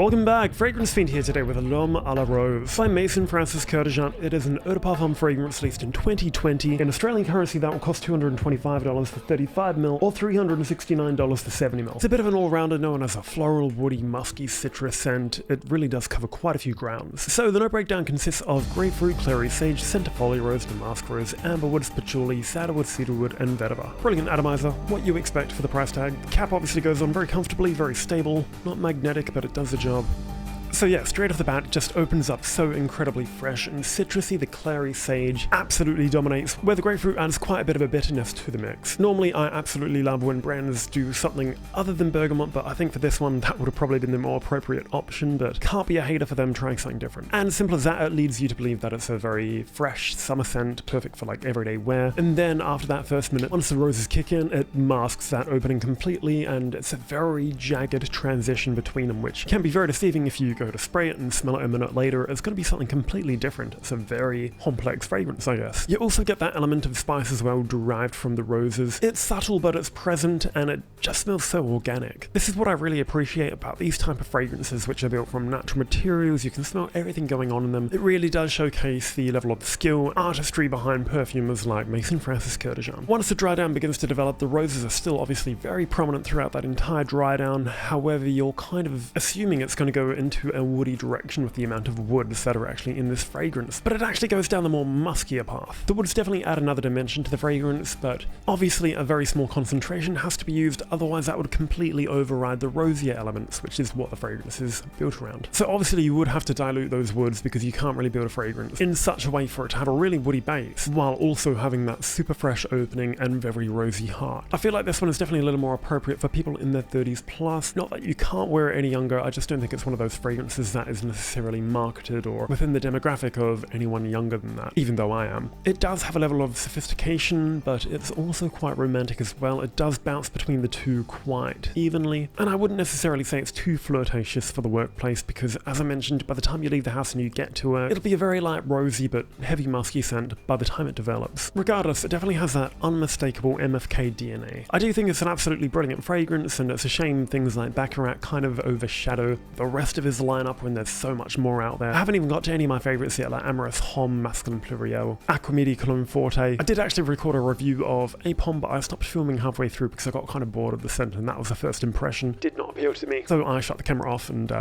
Welcome back, Fragrance Fiend here today with L'Homme à la Rose by Mason Francis Kurkdjian. It is an eau de parfum fragrance released in 2020. In Australian currency that will cost $225 for 35ml or $369 for 70ml. It's a bit of an all-rounder known as a floral, woody, musky citrus scent. It really does cover quite a few grounds. So the note breakdown consists of grapefruit, clary sage, Centifolia rose, damask rose, amberwood, patchouli, saddlewood, cedarwood, and vetiver. Brilliant atomizer, what you expect for the price tag. The cap obviously goes on very comfortably, very stable, not magnetic, but it does the job. So yeah, straight off the bat, it just opens up so incredibly fresh and citrusy. The clary sage absolutely dominates, where the grapefruit adds quite a bit of a bitterness to the mix. Normally, I absolutely love when brands do something other than bergamot, but I think for this one, that would have probably been the more appropriate option, but can't be a hater for them trying something different. And simple as that, it leads you to believe that it's a very fresh summer scent, perfect for like everyday wear. And then after that first minute, once the roses kick in, it masks that opening completely, and it's a very jagged transition between them, which can be very deceiving if you go to spray it and smell it a minute later. It's going to be something completely different. It's a very complex fragrance, I guess. You also get that element of spice as well, derived from the roses. It's subtle, but it's present, and it just smells so organic. This is what I really appreciate about these type of fragrances, which are built from natural materials. You can smell everything going on in them. It really does showcase the level of skill, artistry behind perfumers like Mason Francis Kurkdjian. Once the dry down begins to develop, the roses are still obviously very prominent throughout that entire dry down. However, you're kind of assuming it's going to go into a woody direction with the amount of woods that are actually in this fragrance, but it actually goes down the more muskier path. The woods definitely add another dimension to the fragrance, but obviously a very small concentration has to be used, otherwise that would completely override the rosier elements, which is what the fragrance is built around. So obviously you would have to dilute those woods, because you can't really build a fragrance in such a way for it to have a really woody base, while also having that super fresh opening and very rosy heart. I feel like this one is definitely a little more appropriate for people in their 30s plus. Not that you can't wear it any younger, I just don't think it's one of those fragrances that is necessarily marketed or within the demographic of anyone younger than that, even though I am. It does have a level of sophistication, but it's also quite romantic as well. It does bounce between the two quite evenly, and I wouldn't necessarily say it's too flirtatious for the workplace, because as I mentioned, by the time you leave the house and you get to it, it'll be a very light rosy but heavy musky scent by the time it develops. Regardless, it definitely has that unmistakable MFK DNA. I do think it's an absolutely brilliant fragrance, and it's a shame things like Baccarat kind of overshadow the rest of his lineup when there's so much more out there. I haven't even got to any of my favourites yet, like Amorous Homme, Masculine Pluriel, Aquamidi Cologne Forte. I did actually record a review of a Pomme, but I stopped filming halfway through because I got kind of bored of the scent, and that was the first impression. Did not appeal to me. So I shut the camera off and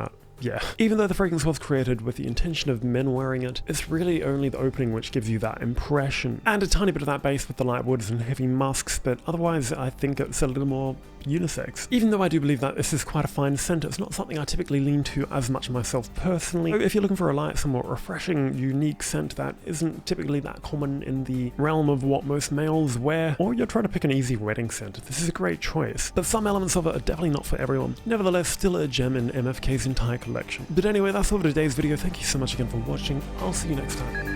yeah. Even though the fragrance was created with the intention of men wearing it, it's really only the opening which gives you that impression. And a tiny bit of that base with the light woods and heavy musks, but otherwise I think it's a little more unisex. Even though I do believe that this is quite a fine scent, it's not something I typically lean to as much myself personally. So if you're looking for a light, somewhat refreshing, unique scent that isn't typically that common in the realm of what most males wear, or you're trying to pick an easy wedding scent, this is a great choice. But some elements of it are definitely not for everyone. Nevertheless, still a gem in MFK's entire collection. But anyway, that's all for today's video. Thank you so much again for watching. I'll see you next time.